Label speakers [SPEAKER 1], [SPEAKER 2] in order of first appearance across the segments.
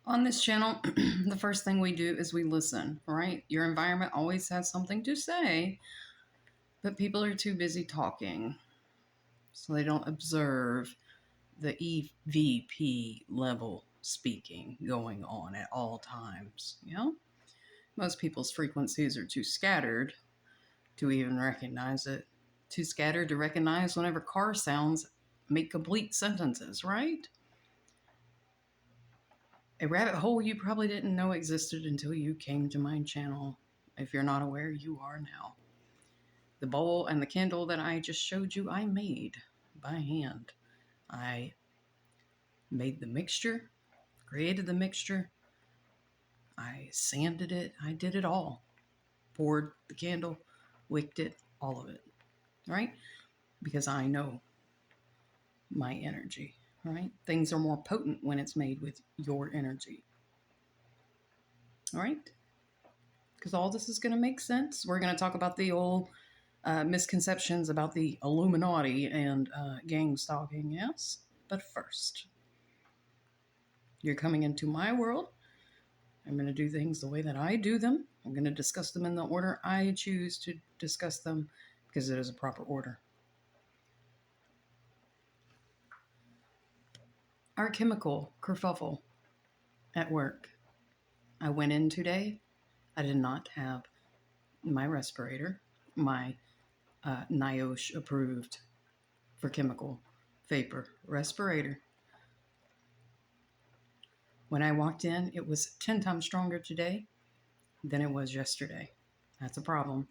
[SPEAKER 1] On this channel, the first thing we do is we listen, right? Your environment always has something to say, but people are too busy talking, so they don't observe the EVP level speaking going on at all times. You know, most people's frequencies are too scattered to even recognize it. Too scattered to recognize whenever car sounds make complete sentences, right? A rabbit hole you probably didn't know existed until you came to my channel. If you're not aware, you are now. The bowl and the candle that I just showed you, I made by hand. I made the mixture, created the mixture, I sanded it, I did it all. Poured the candle, wicked it, all of it, right? Because I know my energy, right? Things are more potent when it's made with your energy, all right? Because all this is going to make sense. We're going to talk about the old misconceptions about the Illuminati and gang stalking, yes? But first, you're coming into my world. I'm going to do things the way that I do them. I'm going to discuss them in the order I choose to discuss them because it is a proper order. Our chemical kerfuffle at work. I went in today. I did not have my respirator, my NIOSH approved for chemical vapor respirator. When I walked in, it was 10 times stronger today than it was yesterday. That's a problem.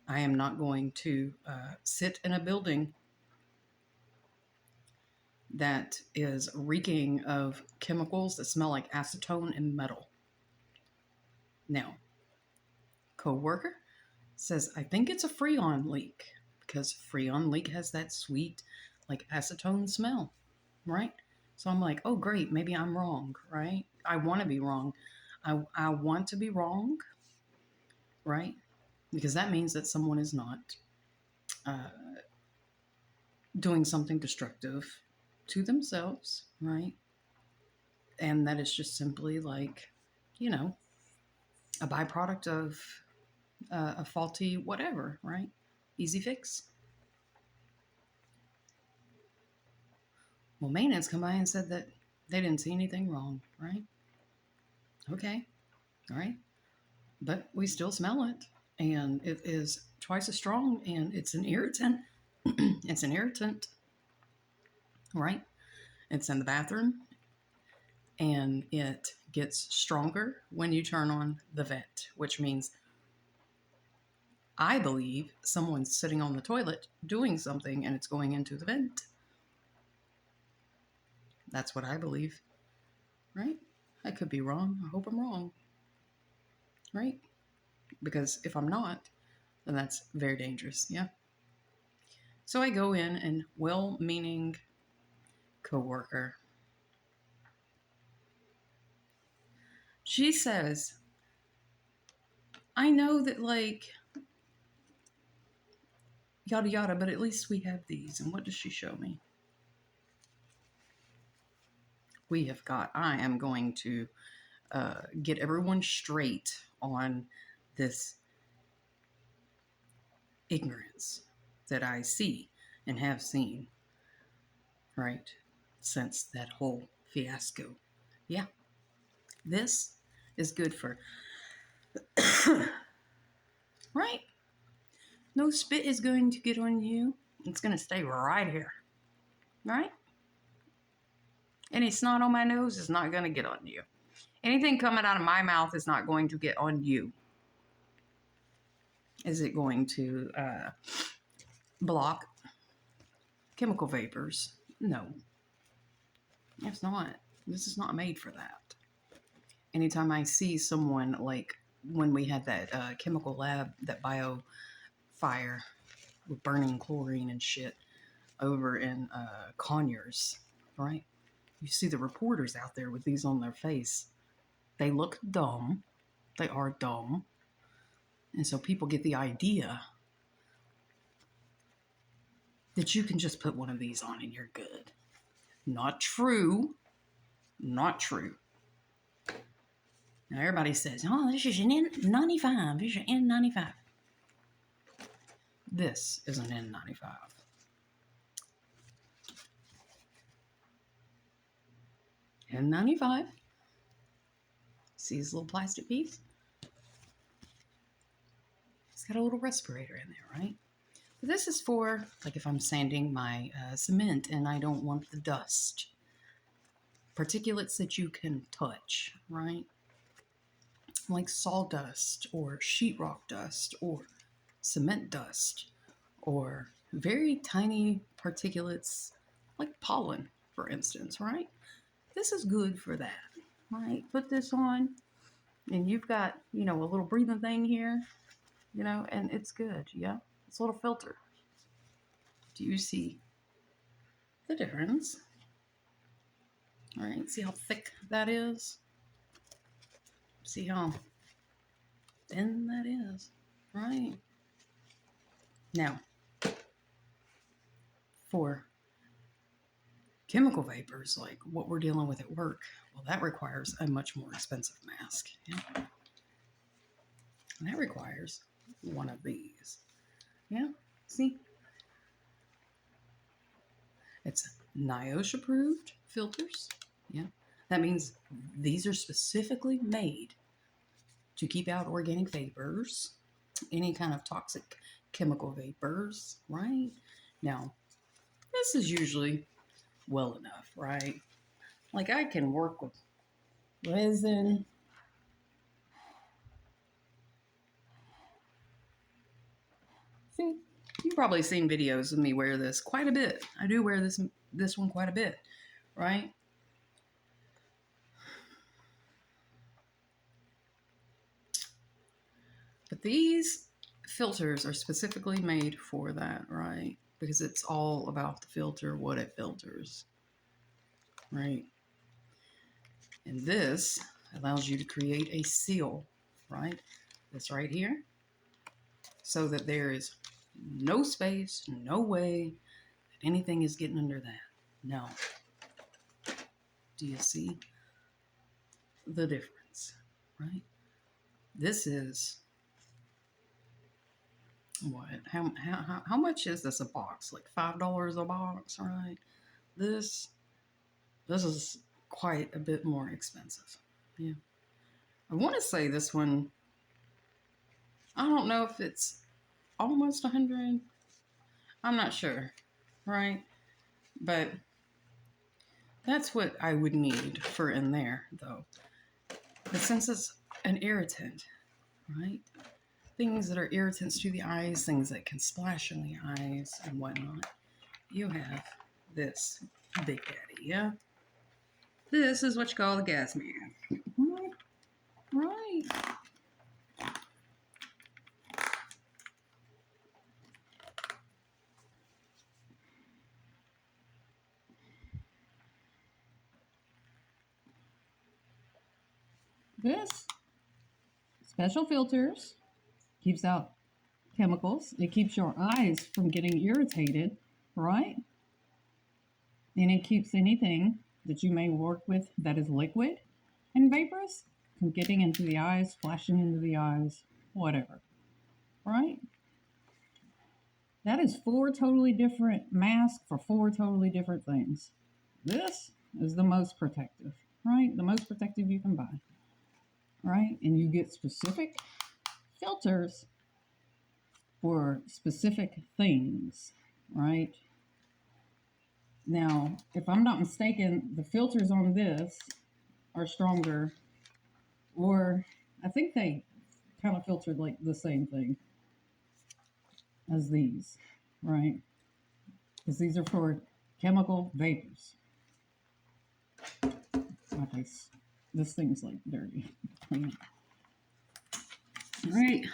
[SPEAKER 1] I am not going to sit in a building that is reeking of chemicals that smell like acetone and metal. Now, coworker says, I think it's a Freon leak because Freon leak has that sweet, like acetone smell, right? So I'm like, oh, great, maybe I'm wrong, right? I want to be wrong. I want to be wrong, right? Because that means that someone is not doing something destructive to themselves, right? And that is just simply like, you know, a byproduct of a faulty whatever, right? Easy fix. Well, maintenance come by and said that they didn't see anything wrong, right? Okay, all right. But we still smell it, and it is twice as strong, and it's an irritant. It's an irritant, right? It's in the bathroom, and it gets stronger when you turn on the vent, which means I believe someone's sitting on the toilet doing something and it's going into the vent. That's what I believe, right? I could be wrong. I hope I'm wrong, right? Because if I'm not, then that's very dangerous, yeah? So I go in and well-meaning coworker. She says, I know that like yada yada, but at least we have these. And what does she show me? We have got, I am going to get everyone straight on this ignorance that I see and have seen, right, since that whole fiasco. Yeah, this is good for, right? No spit is going to get on you. It's going to stay right here, right? Any snot on my nose is not going to get on you. Anything coming out of my mouth is not going to get on you. Is it going to block chemical vapors? No. It's not. This is not made for that. Anytime I see someone, like when we had that chemical lab, that bio fire with burning chlorine and shit over in Conyers, right? You see the reporters out there with these on their face. They look dumb. They are dumb. And so people get the idea that you can just put one of these on and you're good. Not true. Not true. Now everybody says, oh, this is an N95. This is an N95. This is an N95. N95. See this little plastic piece? It's got a little respirator in there, right? But this is for, like, if I'm sanding my cement and I don't want the dust. Particulates that you can touch, right? Like sawdust or sheetrock dust or cement dust or very tiny particulates like pollen, for instance, right? This is good for that, right? Put this on and you've got, you know, a little breathing thing here, you know, and it's good, yeah? It's a little filter. Do you see the difference? All right, see how thick that is? See how thin that is, right? Now, for chemical vapors, like what we're dealing with at work, well, that requires a much more expensive mask. Yeah? And that requires one of these. Yeah, see? It's NIOSH approved filters. Yeah, that means these are specifically made to keep out organic vapors, any kind of toxic chemical vapors, right? Now, this is usually well enough, right? Like I can work with resin. See, you've probably seen videos of me wear this quite a bit. I do wear this one quite a bit, right? But these filters are specifically made for that, right? Because it's all about the filter, what it filters, right? And this allows you to create a seal, right? This right here, so that there is no space, no way that anything is getting under that. Now, do you see the difference, right? This is what? How much is this a box? Like $5 a box, right? This is quite a bit more expensive. Yeah. I want to say this one, I don't know if it's almost 100. I'm not sure, right? But that's what I would need for in there, though. But since it's an irritant, right? Things that are irritants to the eyes, things that can splash in the eyes and whatnot, you have this Big Daddy, yeah? This is what you call the gas man. Right. This special filters keeps out chemicals. It keeps your eyes from getting irritated, right? And it keeps anything that you may work with that is liquid and vaporous from getting into the eyes, splashing into the eyes, whatever, right? That is 4 totally different masks for 4 totally different things. This is the most protective, right? The most protective you can buy, right? And you get specific filters for specific things, right? Now, if I'm not mistaken, the filters on this are stronger, or I think they kind of filtered like the same thing as these, right? Because these are for chemical vapors. Okay, this thing's like dirty. All right.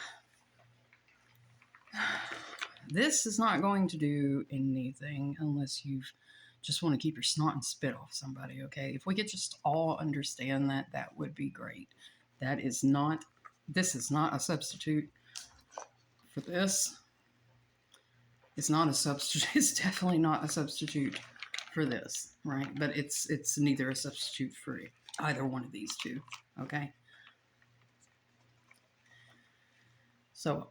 [SPEAKER 1] This is not going to do anything unless you just want to keep your snot and spit off somebody, okay? If we could just all understand that, that would be great. This is not a substitute for this. It's not a substitute. It's definitely not a substitute for this, right? But it's neither a substitute for either one of these two, okay? So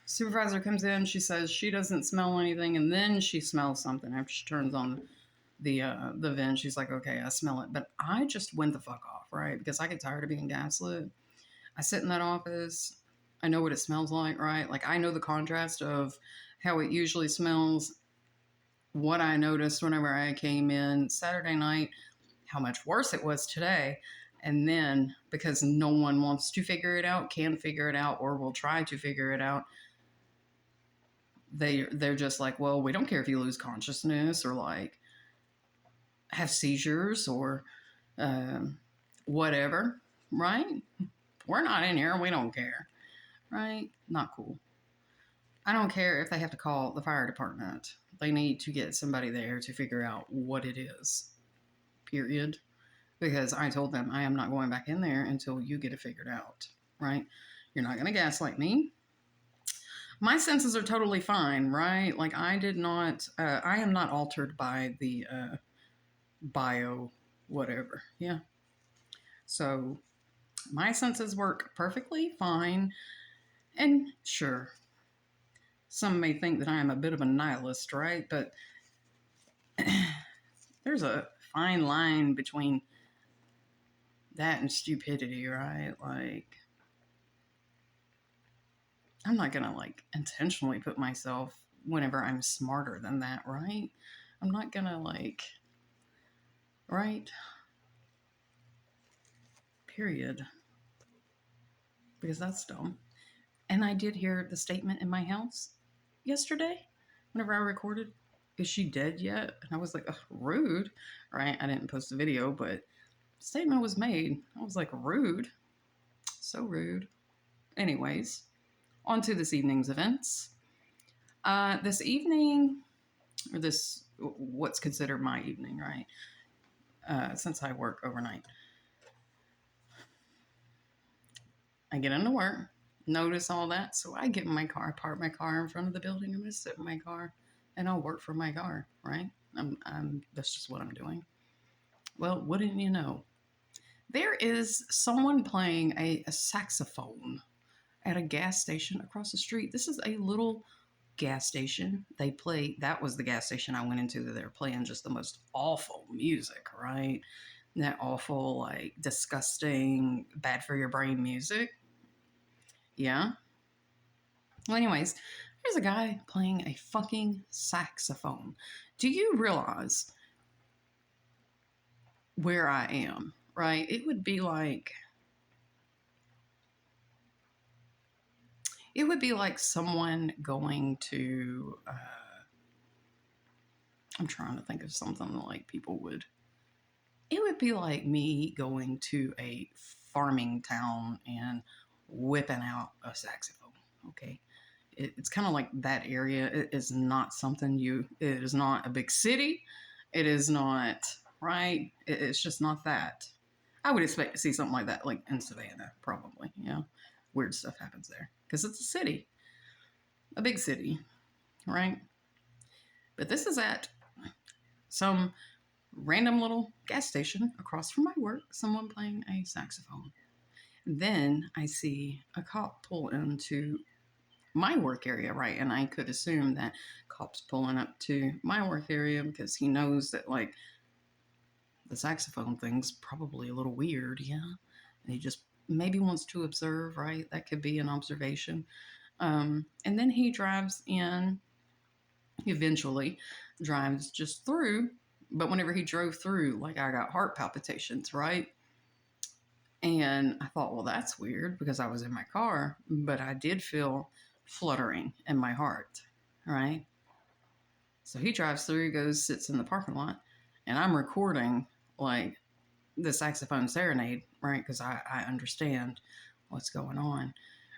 [SPEAKER 1] supervisor comes in, she says she doesn't smell anything, and then she smells something after she turns on the vent. She's like, okay, I smell it. But I just went the fuck off, right? Because I get tired of being gaslit. I sit in that office. I know what it smells like, right? Like, I know the contrast of how it usually smells, what I noticed whenever I came in Saturday night, how much worse it was today. And then, because no one wants to figure it out, can figure it out, or will try to figure it out, they're just like, well, we don't care if you lose consciousness or like have seizures or whatever, right? We're not in here. We don't care, right? Not cool. I don't care if they have to call the fire department. They need to get somebody there to figure out what it is, period. Because I told them I am not going back in there until you get it figured out, right? You're not going to gaslight me. My senses are totally fine, right? Like, I am not altered by the bio whatever. Yeah. So my senses work perfectly fine. And sure, some may think that I am a bit of a nihilist, right? But there's a fine line between that and stupidity, right? Like, I'm not gonna like intentionally put myself whenever I'm smarter than that, right? I'm not gonna like, right? Period. Because that's dumb. And I did hear the statement in my house yesterday whenever I recorded, is she dead yet? And I was like, rude, right? I didn't post the video, but statement was made. I was like, rude. So rude. Anyways, on to this evening's events. This evening, or this, what's considered my evening, right? Since I work overnight. I get into work, notice all that, so I get in my car, park my car in front of the building. I'm going to sit in my car, and I'll work from my car, right? That's just what I'm doing. Well, wouldn't you know? There is someone playing a saxophone at a gas station across the street. This is a little gas station. That was the gas station I went into, that they were playing just the most awful music, right? That awful, like, disgusting, bad for your brain music. Yeah. Well, anyways, there's a guy playing a fucking saxophone. Do you realize where I am, right? It would be like someone going to, I'm trying to think of something like people would, it would be like me going to a farming town and whipping out a saxophone, okay? It's kind of like that area. It is not something it is not a big city. It is not, right? It's just not that. I would expect to see something like that, like in Savannah, probably, weird stuff happens there because it's a city, a big city, right? But this is at some random little gas station across from my work, someone playing a saxophone. Then I see a cop pull into my work area, right? And I could assume that cop's pulling up to my work area because he knows that, like, the saxophone thing's probably a little weird, yeah? And he just maybe wants to observe, right? That could be an observation. And then he drives in, eventually drives just through. But whenever he drove through, like, I got heart palpitations, right? And I thought, well, that's weird because I was in my car, but I did feel fluttering in my heart, right? So he drives through, goes, sits in the parking lot, and I'm recording, like, the saxophone serenade, right? Because I understand what's going on,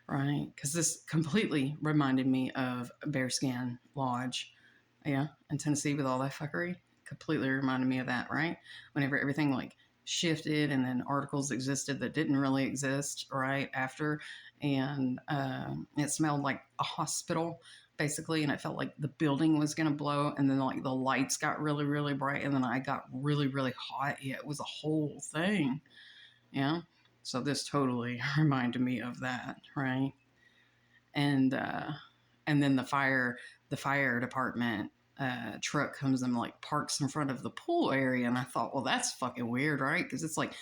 [SPEAKER 1] right? Because this completely reminded me of Bearskin Lodge, yeah, in Tennessee with all that fuckery. Completely reminded me of that, right? Whenever everything, like, shifted and then articles existed that didn't really exist, right, after. And it smelled like a hospital, basically, and it felt like the building was going to blow, and then like the lights got really, really bright, and then I got really, really hot. Yeah, it was a whole thing. Yeah. So this totally reminded me of that, right? And then the fire department truck comes and like parks in front of the pool area, and I thought, well, that's fucking weird, right? Because it's like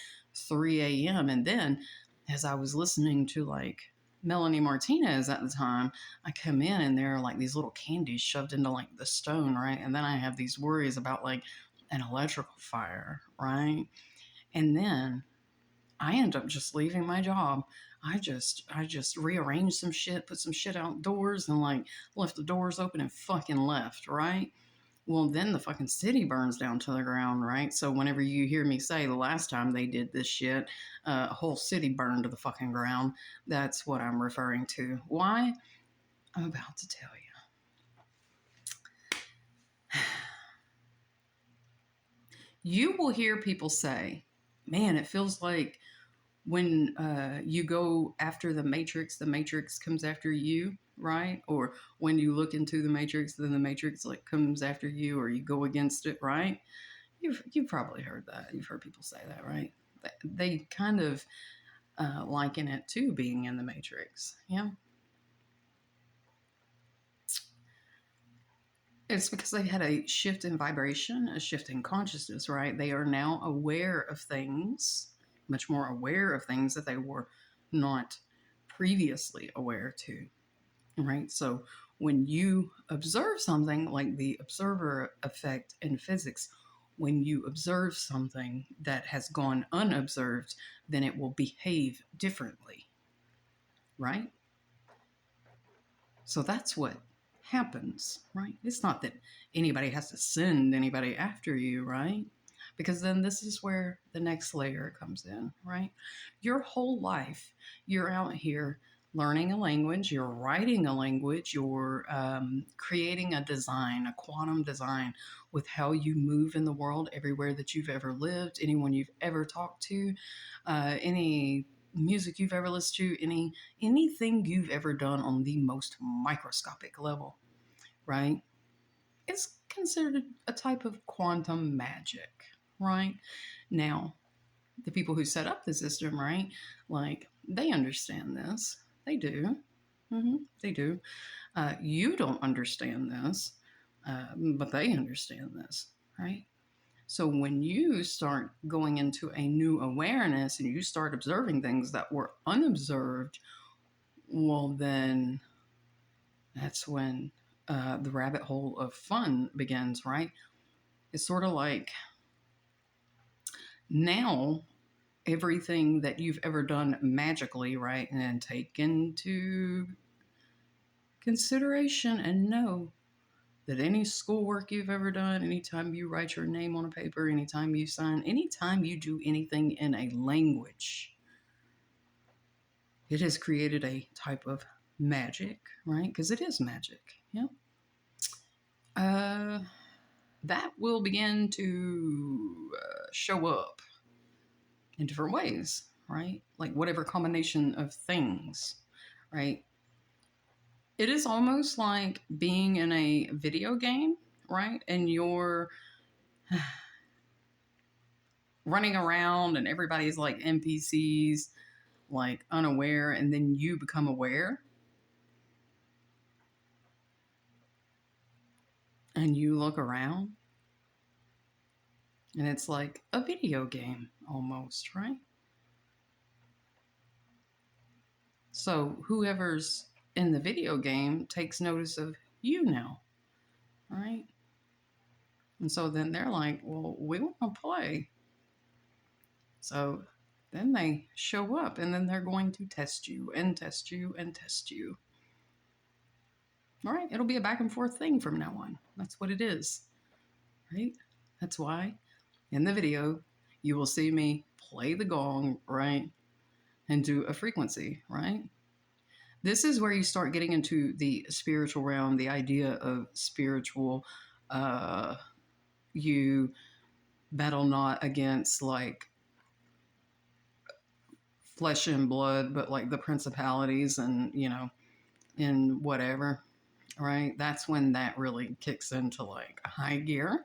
[SPEAKER 1] 3 a.m. And then as I was listening to like Melanie Martinez at the time, I come in and there are like these little candies shoved into like the stone, right? And then I have these worries about like an electrical fire, right? And then I end up just leaving my job. I just rearranged some shit, put some shit outdoors, and like left the doors open and fucking left, right? Well, then the fucking city burns down to the ground, right? So whenever you hear me say the last time they did this shit, a whole city burned to the fucking ground, that's what I'm referring to. Why? I'm about to tell you. You will hear people say, man, it feels like when you go after the matrix comes after you, right? Or when you look into the matrix, then the matrix like comes after you, or you go against it, right? You've probably heard that. You've heard people say that, right? They kind of liken it to being in the matrix. Yeah. It's because they had a shift in vibration, a shift in consciousness, right? They are now aware of things, much more aware of things that they were not previously aware to, right? So when you observe something like the observer effect in physics, when you observe something that has gone unobserved, then it will behave differently, right? So that's what happens, right? It's not that anybody has to send anybody after you, right? Because then this is where the next layer comes in, right? Your whole life, you're out here learning a language, you're writing a language, you're creating a design, a quantum design with how you move in the world everywhere that you've ever lived, anyone you've ever talked to, any music you've ever listened to, anything you've ever done on the most microscopic level, right? It's considered a type of quantum magic, right? Now, the people who set up the system, right? Like, they understand this. They do. They do. You don't understand this, but they understand this, right? So when you start going into a new awareness and you start observing things that were unobserved, well, then that's when the rabbit hole of fun begins, right? It's sort of like now everything that you've ever done magically, right? And then take into consideration and know that any schoolwork you've ever done, anytime you write your name on a paper, anytime you sign, anytime you do anything in a language, it has created a type of magic, right? Because it is magic. Yeah. That will begin to show up in different ways, right? Like whatever combination of things, right? It is almost like being in a video game, right? And you're running around and everybody's like NPCs, like unaware, and then you become aware and you look around and it's like a video game almost, right? So whoever's in the video game takes notice of you now, right? And so then they're like, well, we want to play. So then they show up and then they're going to test you and test you and test you. All right, it'll be a back and forth thing from now on. That's what it is, right? That's why in the video you will see me play the gong, right? And do a frequency, right? This is where you start getting into the spiritual realm, the idea of spiritual. You battle not against like flesh and blood, but like the principalities and, in whatever. right? That's when that really kicks into like a high gear,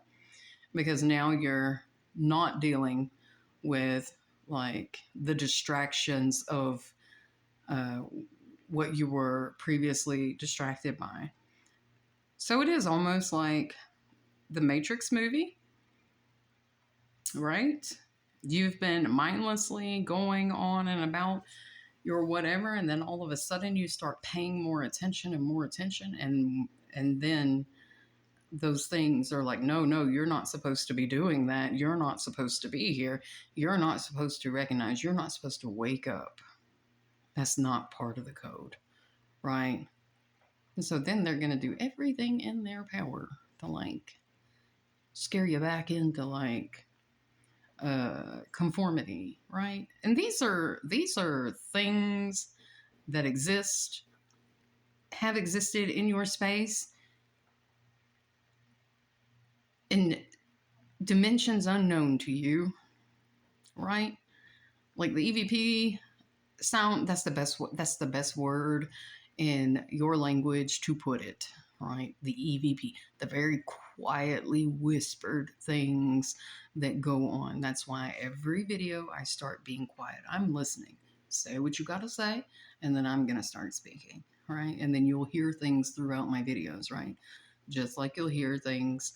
[SPEAKER 1] because now you're not dealing with like the distractions of uh, what you were previously distracted by. So it is almost like the Matrix movie, right? You've been mindlessly going on and about your whatever, and then all of a sudden you start paying more attention, and then those things are like, no, no, you're not supposed to be doing that. You're not supposed to be here. You're not supposed to recognize. You're not supposed to wake up. That's not part of the code, right? And so then they're going to do everything in their power to like scare you back into like conformity, right? And these are things that exist, have existed in your space in dimensions unknown to you, right? Like the EVP sound, that's the best word in your language to put it, right? The EVP, the very quietly whispered things that go on. That's why every video I start being quiet. I'm listening. Say what you got to say, and then I'm going to start speaking, right? And then you'll hear things throughout my videos, right? Just like you'll hear things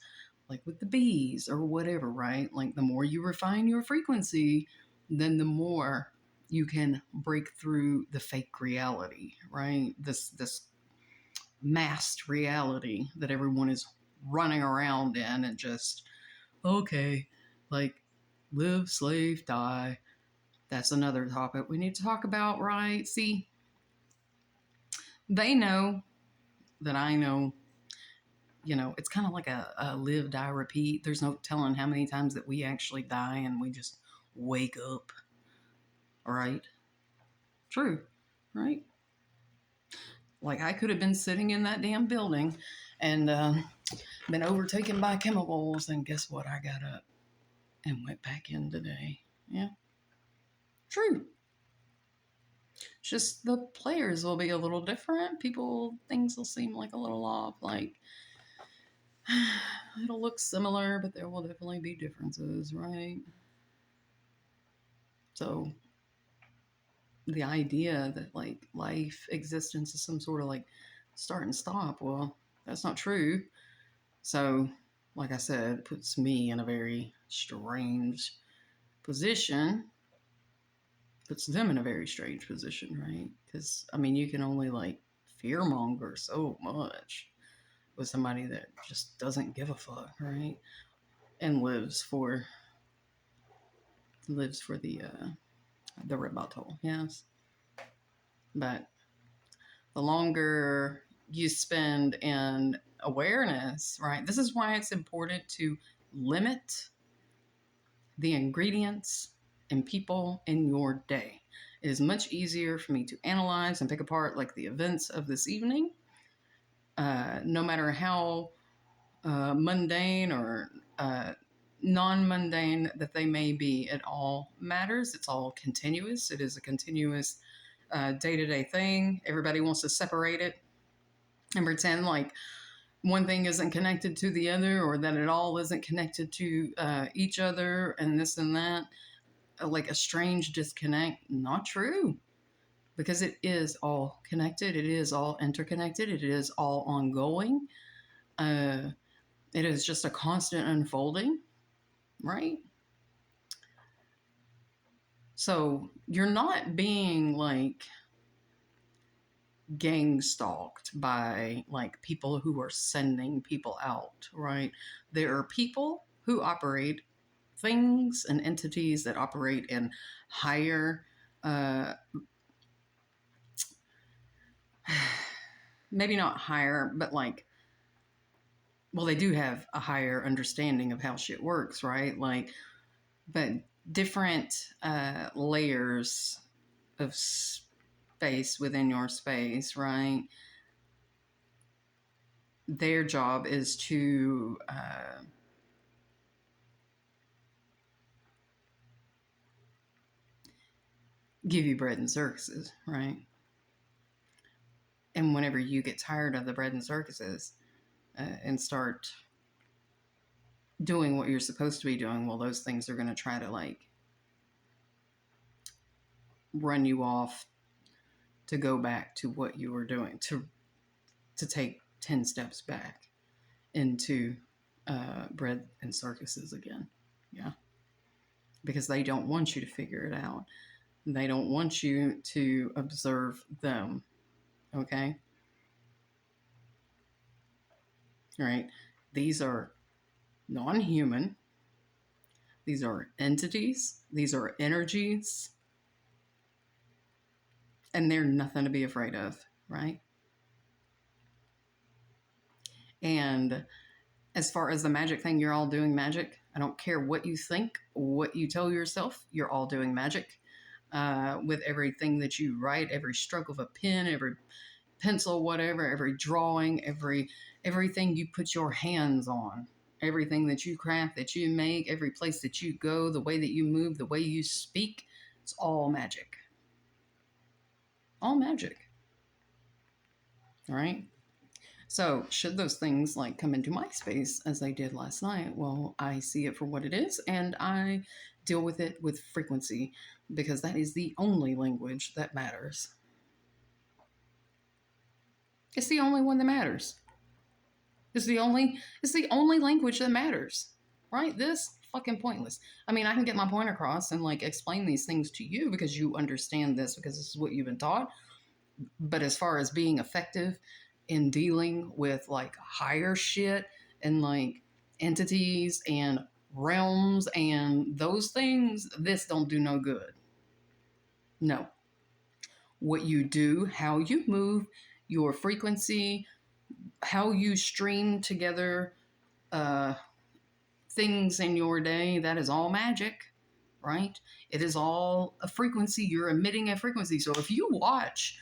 [SPEAKER 1] like with the bees or whatever, right? Like the more you refine your frequency, then the more you can break through the fake reality, right? This masked reality that everyone is running around in, and just okay, like live, slave, die. That's another topic we need to talk about, right? See, they know that I know, it's kind of like a live, die, repeat. There's no telling how many times that we actually die and we just wake up, right? True, right? Like I could have been sitting in that damn building and been overtaken by chemicals, and guess what? I got up and went back in today. Yeah, true. Just the players will be a little different. Things will seem like a little off. Like it'll look similar, but there will definitely be differences, right? So the idea that like life existence is some sort of like start and stop, well, that's not true. So, like I said, it puts me in a very strange position, puts them in a very strange position, right? Because, I mean, you can only like fearmonger so much with somebody that just doesn't give a fuck, right? And lives for the rebuttal, yes. But the longer you spend in awareness, right? This is why it's important to limit the ingredients and people in your day. It is much easier for me to analyze and pick apart like the events of this evening, no matter how mundane or non-mundane that they may be. It all matters. It's all continuous. It is a continuous day-to-day thing. Everybody wants to separate it and pretend like one thing isn't connected to the other, or that it all isn't connected to each other, and this and that. Like a strange disconnect. Not true, because it is all connected. It is all interconnected. It is all ongoing. Uh, it is just a constant unfolding, right? So you're not being like gang stalked by like people who are sending people out, right? There are people who operate, things and entities that operate in higher maybe not higher, but like, well, they do have a higher understanding of how shit works, right? Like, but different layers of space within your space, right? Their job is to give you bread and circuses, right? And whenever you get tired of the bread and circuses and start doing what you're supposed to be doing, well, those things are going to try to like run you off to go back to what you were doing, to take 10 steps back into bread and circuses again. Yeah. Because they don't want you to figure it out. They don't want you to observe them. Okay? Right? These are non human, these are entities, these are energies, and they're nothing to be afraid of. Right? And as far as the magic thing, you're all doing magic. I don't care what you think, what you tell yourself, you're all doing magic. With everything that you write, every stroke of a pen, every pencil, whatever, every drawing, everything you put your hands on, everything that you craft, that you make, every place that you go, the way that you move, the way you speak, it's all magic. All magic. All right? So, should those things like come into my space as they did last night, well, I see it for what it is and I deal with it with frequency because that is the only language that matters. It's the only one that matters. It's the only language that matters. Right? This fucking pointless. I mean, I can get my point across and like explain these things to you because you understand this because this is what you've been taught. But as far as being effective in dealing with like higher shit and like entities and realms and those things, this don't do no good. No. What you do, how you move, your frequency, how you stream together things in your day, that is all magic, right? It is all a frequency. You're emitting a frequency. So if you watch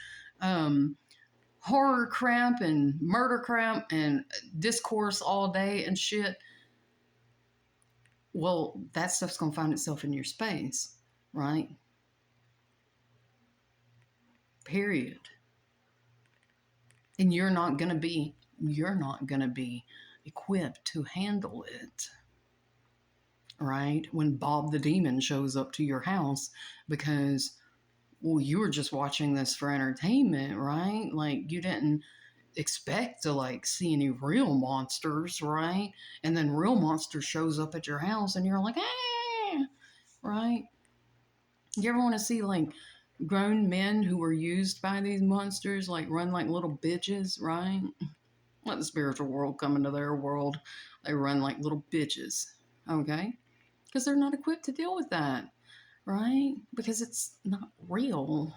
[SPEAKER 1] horror crap and murder crap and discourse all day and shit, well, that stuff's going to find itself in your space, right? Period. And you're not going to be equipped to handle it, right? When Bob the Demon shows up to your house because, well, you were just watching this for entertainment, right? Like you didn't expect to like see any real monsters, right? And then real monster shows up at your house and you're like, ah, right? You ever want to see like grown men who were used by these monsters like run like little bitches, right? Let the spiritual world come into their world. They run like little bitches, okay? Because they're not equipped to deal with that, right? Because it's not real,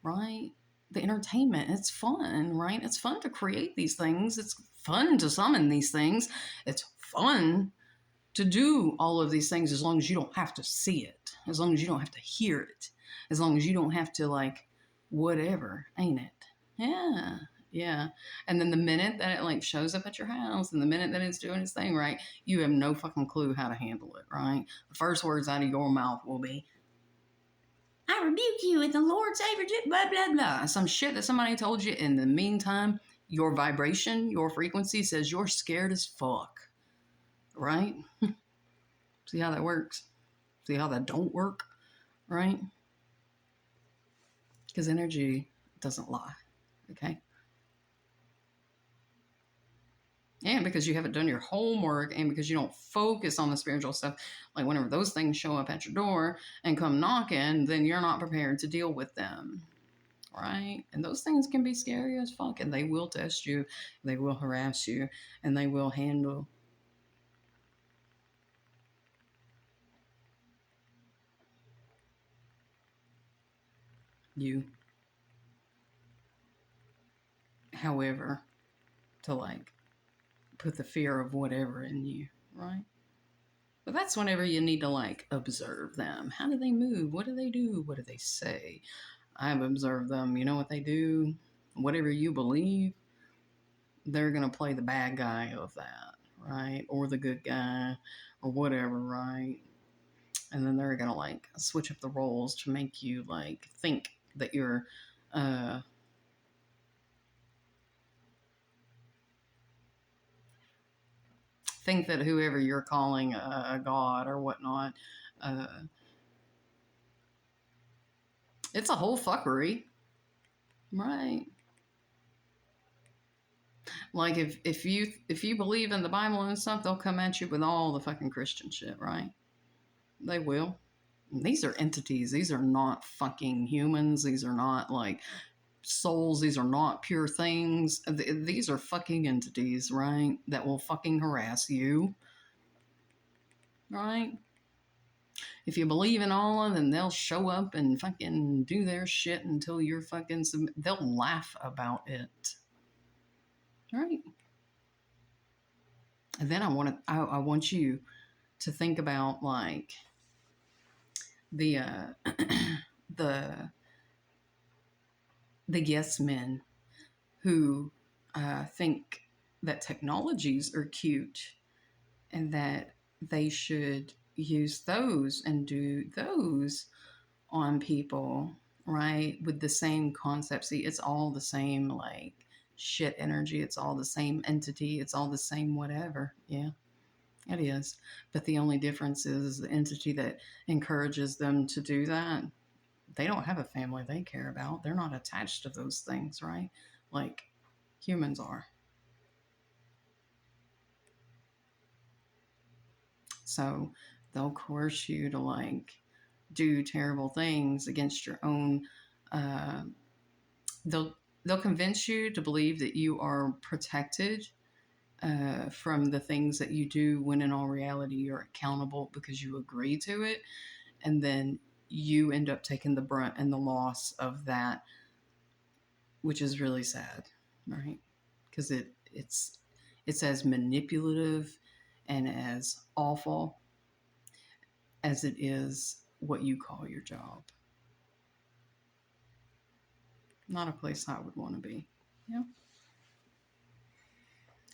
[SPEAKER 1] right? The entertainment, it's fun, right? It's fun to create these things. It's fun to summon these things. It's fun to do all of these things as long as you don't have to see it, as long as you don't have to hear it, as long as you don't have to like whatever, ain't it? Yeah. Yeah. And then the minute that it like shows up at your house and the minute that it's doing its thing, right, you have no fucking clue how to handle it, right? The first words out of your mouth will be, I rebuke you in the Lord's favor, blah, blah, blah. Some shit that somebody told you. In the meantime, your vibration, your frequency says you're scared as fuck, right? See how that works? See how that don't work, right? Because energy doesn't lie, okay? And because you haven't done your homework and because you don't focus on the spiritual stuff, like whenever those things show up at your door and come knocking, then you're not prepared to deal with them, right? And those things can be scary as fuck and they will test you, they will harass you, and they will handle you. However, to like put the fear of whatever in you, right? But that's whenever you need to like observe them. How do they move? What do they do? What do they say? I've observed them. You know what they do? Whatever you believe, they're going to play the bad guy of that, right? Or the good guy, or whatever, right? And then they're going to like switch up the roles to make you like think that you're think that whoever you're calling a god or whatnot, uh, it's a whole fuckery, right? Like if you believe in the Bible and stuff, they'll come at you with all the fucking Christian shit, right? They will. These are entities. These are not fucking humans. These are not like souls. These are not pure things. These are fucking entities, right? That will fucking harass you, right? If you believe in Allah, then they'll show up and fucking do their shit until you're fucking. They'll laugh about it, right? And then I want you to think about like the the the yes men who think that technologies are cute and that they should use those and do those on people, right? With the same concept. See, it's all the same, like shit energy. It's all the same entity. It's all the same whatever. Yeah, it is. But the only difference is the entity that encourages them to do that, they don't have a family they care about. They're not attached to those things, right? Like humans are. So they'll coerce you to like do terrible things against your own. Uh, they'll they'll convince you to believe that you are protected from the things that you do, when in all reality you're accountable because you agree to it, and then you end up taking the brunt and the loss of that, which is really sad, right? Because it's as manipulative and as awful as it is what you call your job. Not a place I would want to be. Yeah.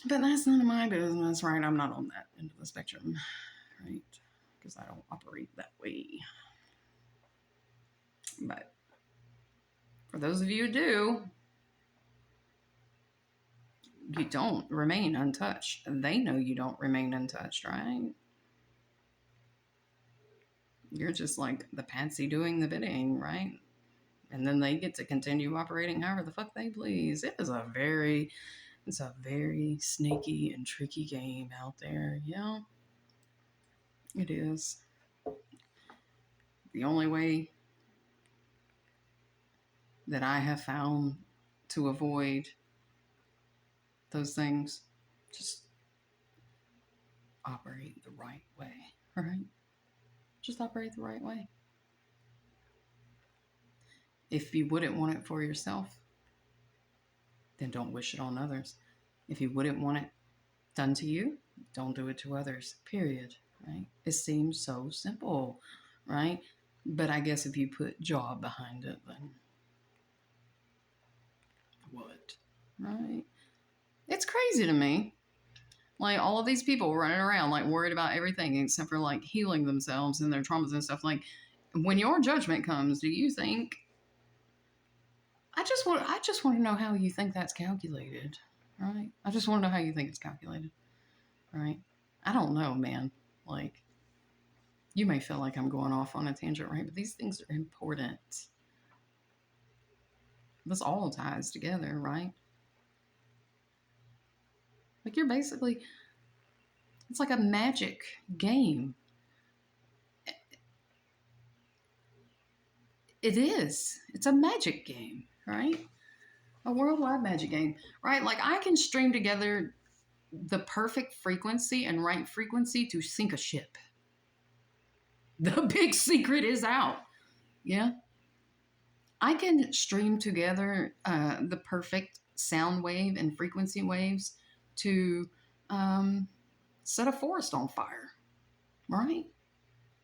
[SPEAKER 1] But that's none of my business, right? I'm not on that end of the spectrum, right? Because I don't operate that way. But for those of you who do, you don't remain untouched. They know you don't remain untouched, right? You're just like the patsy doing the bidding, right? And then they get to continue operating however the fuck they please. It's a very snaky and tricky game out there. Yeah, it is. The only way that I have found to avoid those things, just operate the right way, right? Just operate the right way. If you wouldn't want it for yourself, then don't wish it on others. If you wouldn't want it done to you, don't do it to others, period, right? It seems so simple, right? But I guess if you put job behind it, then what, right? It's crazy to me. Like all of these people running around like worried about everything except for like healing themselves and their traumas and stuff. Like when your judgment comes, do you think I just want to know how you think that's calculated, right? I just want to know how you think it's calculated, right? I don't know, man. Like you may feel like I'm going off on a tangent, right? But these things are important. This all ties together, right? Like you're basically, it's like a magic game. It is. It's a magic game, right? A worldwide magic game, right? Like I can string together the perfect frequency and right frequency to sink a ship. The big secret is out. Yeah. I can stream together the perfect sound wave and frequency waves to set a forest on fire, right?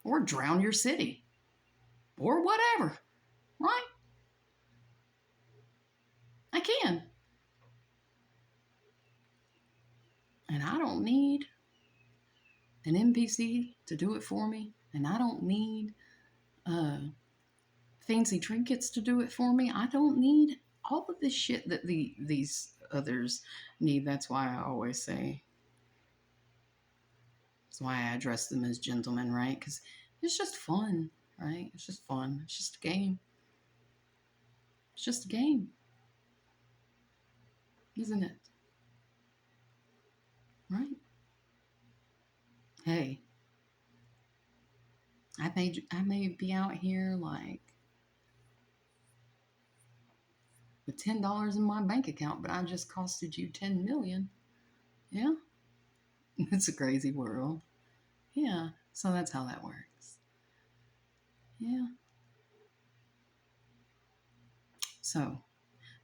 [SPEAKER 1] Or drown your city or whatever, right? I can. And I don't need an NPC to do it for me. And I don't need fancy trinkets to do it for me. I don't need all of this shit that these others need. That's why I always say That's why I address them as gentlemen, right? Because it's just fun, right? It's just fun. It's just a game. It's just a game, isn't it? Right? Hey, I may be out here like with $10 in my bank account, but I just costed you 10 million. Yeah, it's a crazy world. Yeah, so that's how that works. Yeah. So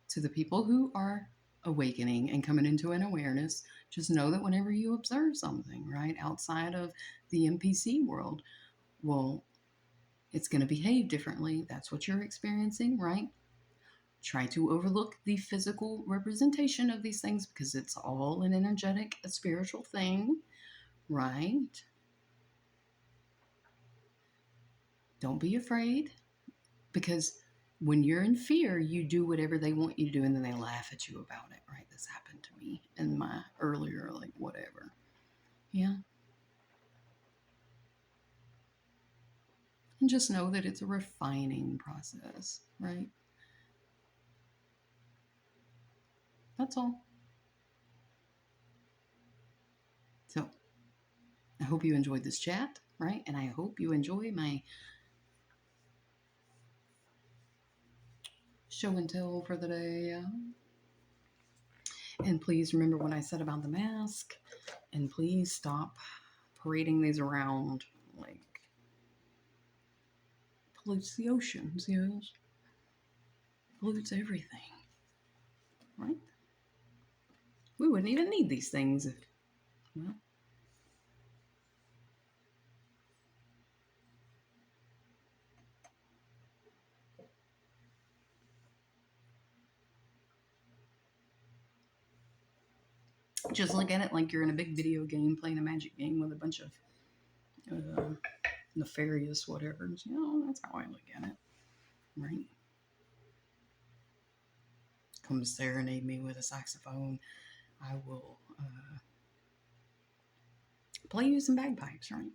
[SPEAKER 1] to the people who are awakening and coming into an awareness, just know that whenever you observe something, right, outside of the NPC world, well, it's going to behave differently. That's what you're experiencing, right? Try to overlook the physical representation of these things because it's all an energetic, a spiritual thing, right? Don't be afraid because when you're in fear, you do whatever they want you to do and then they laugh at you about it, right? This happened to me in my earlier, like, whatever. Yeah. And just know that it's a refining process, right? That's all. So I hope you enjoyed this chat, right? And I hope you enjoy my show and tell for the day. And please remember what I said about the mask. And please stop parading these around like pollutes the oceans, yes. Pollutes everything, right? We wouldn't even need these things if, well, just look at it like you're in a big video game playing a magic game with a bunch of uh, nefarious whatever. You know, that's how I look at it, right? Come serenade me with a saxophone. I will play you some bagpipes, right?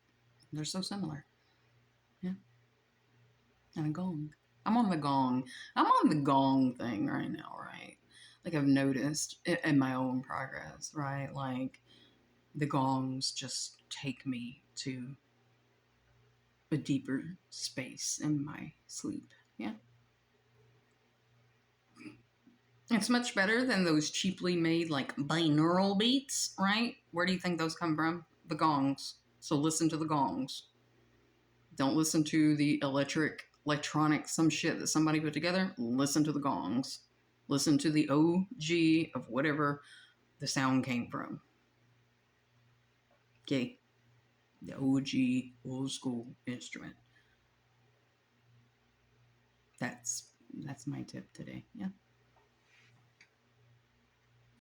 [SPEAKER 1] They're so similar. Yeah. And a gong. I'm on the gong. I'm on the gong thing right now, right? Like I've noticed in my own progress, right? Like the gongs just take me to a deeper space in my sleep. Yeah. It's much better than those cheaply made like binaural beats, right? Where do you think those come from? The gongs. So listen to the gongs. Don't listen to the electronic, some shit that somebody put together. Listen to the gongs. Listen to the OG of whatever the sound came from. Okay? The OG old school instrument. That's that's my tip today. Yeah.